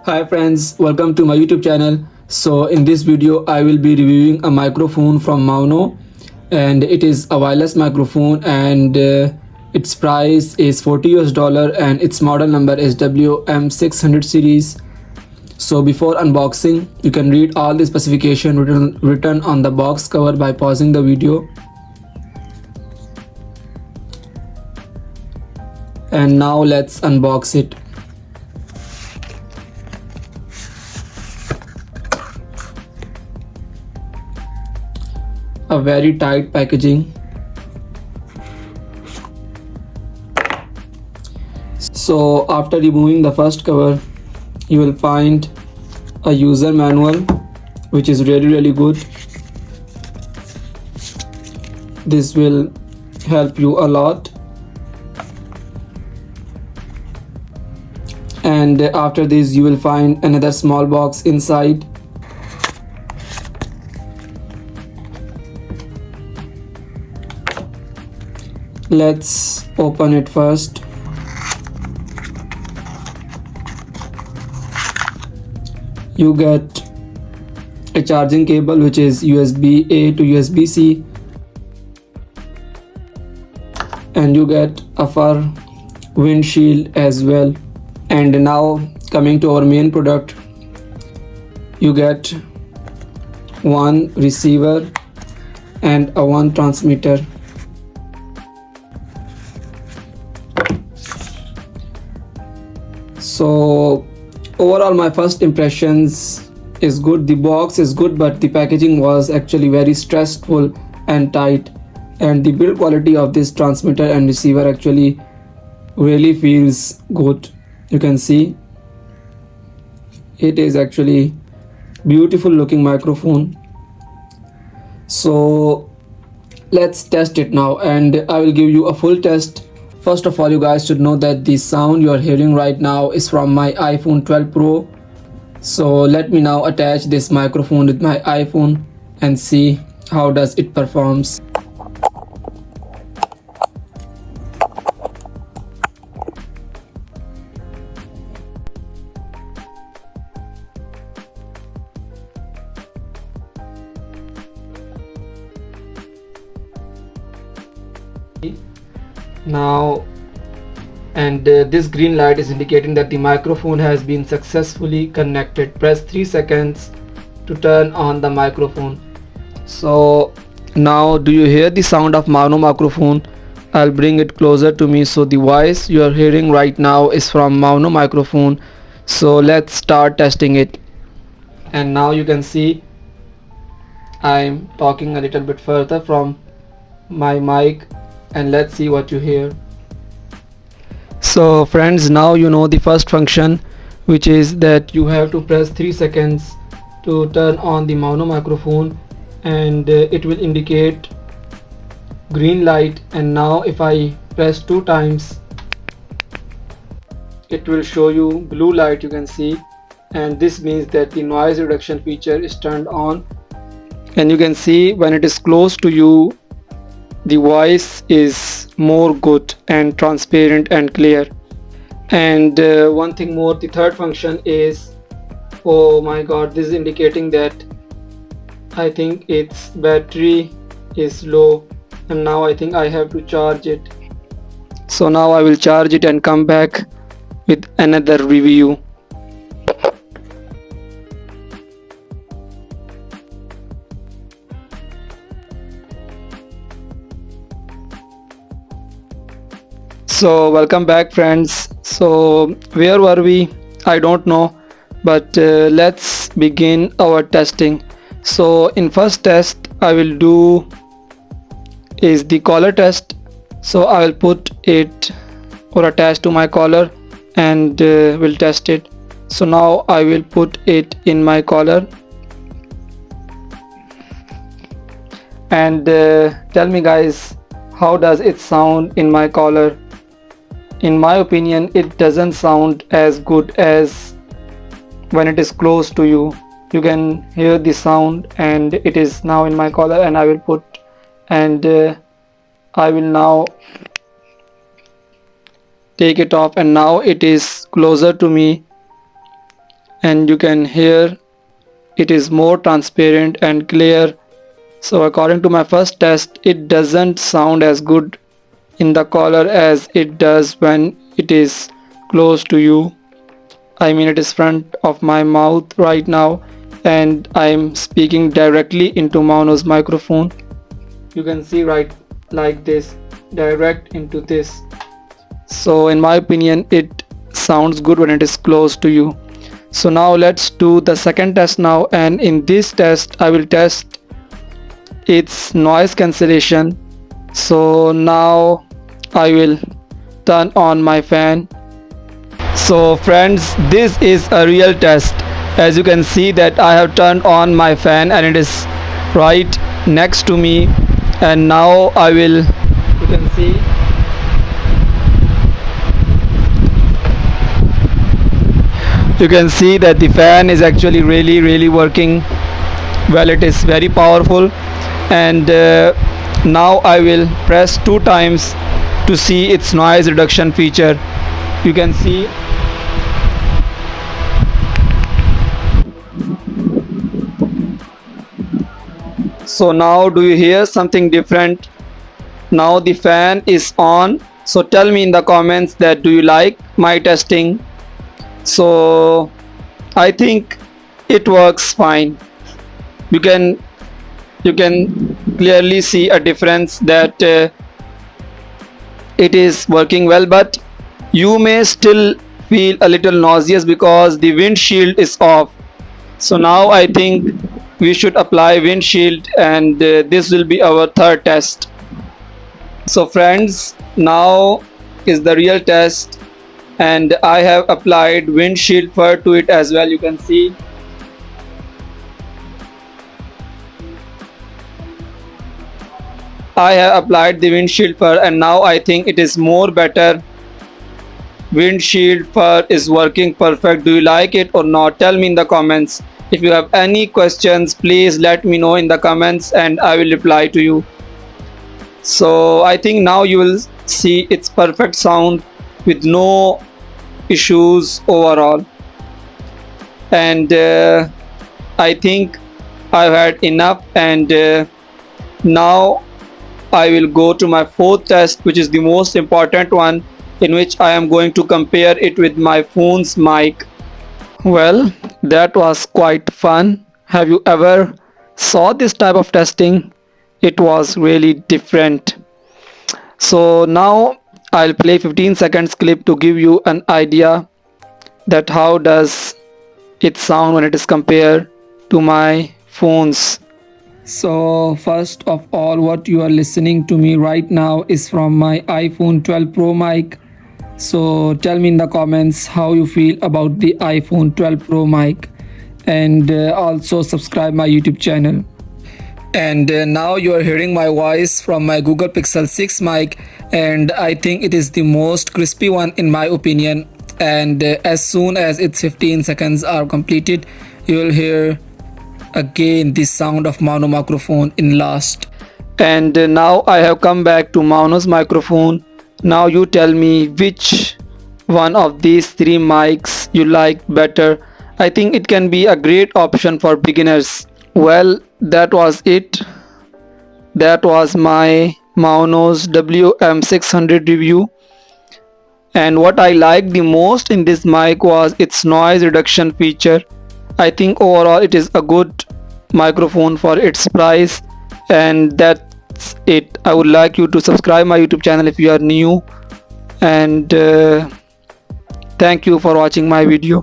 Hi friends, welcome to my YouTube channel. So in this video I will be reviewing a microphone from Mauno, and it is a wireless microphone, and its price is $40 and its model number is WM600 series. So before unboxing, you can read all the specification written on the box cover by pausing the video. And now let's unbox it. A very tight packaging. So after removing the first cover, you will find a user manual which is really good. This will help you a lot. And after this you will find another small box inside. Let's open it first. You get a charging cable which is USB-A to USB-C, and you get a fur windshield as well. And now coming to our main product, you get one receiver and a one transmitter. So overall my first impressions is good. The box is good, but the packaging was actually very stressful and tight, and the build quality of this transmitter and receiver actually really feels good. You can see it is actually beautiful looking microphone. So let's test it now, and I will give you a full test. First of all, you guys should know that the sound you are hearing right now is from my iPhone 12 Pro. So let me now attach this microphone with my iPhone and see how does it performs. Now, and this green light is indicating that the microphone has been successfully connected. Press 3 seconds to turn on the microphone. So now do you hear the sound of Mauno microphone? I'll bring it closer to me. So the voice you are hearing right now is from Mauno microphone. So let's start testing it. And now you can see I'm talking a little bit further from my mic, and let's see what you hear. So friends, now you know the first function, which is that you have to press 3 seconds to turn on the Mauno microphone, and it will indicate green light. And now if I press 2 times, it will show you blue light, you can see, and this means that the noise reduction feature is turned on. And you can see when it is close to you, the voice is more good and transparent and clear. And one thing more, the third function is, oh my god, this is indicating that I think its battery is low, and now I think I have to charge it. So now I will charge it and come back with another review. So welcome back friends. So where were we? I don't know, but let's begin our testing. So in first test I will do is the collar test. So I will put it or attach to my collar, and will test it. So now I will put it in my collar, and tell me guys, how does it sound in my collar? In my opinion, it doesn't sound as good as when it is close to you. You can hear the sound, and it is now in my collar, and I will put, and I will now take it off, and now it is closer to me, and you can hear it is more transparent and clear. So according to my first test, it doesn't sound as good in the collar as it does when it is close to you. I mean, it is front of my mouth right now and I'm speaking directly into Mauno's microphone. You can see right like this, direct into this. So in my opinion, it sounds good when it is close to you. So now let's do the second test now, and in this test I will test its noise cancellation. So now I will turn on my fan. So friends, this is a real test. As you can see that I have turned on my fan and it is right next to me, and now I will, you can see, that the fan is actually really working well. It is very powerful, and now I will press 2 times to see its noise reduction feature. You can see so now do you hear something different? Now the fan is on. So tell me in the comments that do you like my testing. So I think it works fine. You can clearly see a difference that it is working well, but you may still feel a little nauseous because the windshield is off. So now I think we should apply windshield, and this will be our third test. So friends, now is the real test, and I have applied windshield fur to it as well. You can see I have applied the windshield fur, and now I think it is more better. Windshield fur is working perfect. Do you like it or not? Tell me in the comments. If you have any questions, please let me know in the comments and I will reply to you. So I think now you will see its perfect sound with no issues overall. And I think I've had enough, and now I will go to my fourth test, which is the most important one, in which I am going to compare it with my phone's mic. Well, that was quite fun. Have you ever saw this type of testing? It was really different. So now I'll play 15 seconds clip to give you an idea that how does it sound when it is compared to my phones. So first of all, what you are listening to me right now is from my iPhone 12 Pro mic. So tell me in the comments how you feel about the iPhone 12 Pro mic, and also subscribe my YouTube channel. And now you are hearing my voice from my Google Pixel 6 mic, and I think it is the most crispy one in my opinion. And as soon as its 15 seconds are completed, you will hear again the sound of Mauno microphone in last. And now I have come back to Mauno's microphone. Now you tell me which one of these three mics you like better. I think it can be a great option for beginners. Well, that was it. That was my Mauno's WM600 review. And what I liked the most in this mic was its noise reduction feature. I think overall it is a good microphone for its price, and that's it. I would like you to subscribe my YouTube channel if you are new, and thank you for watching my video.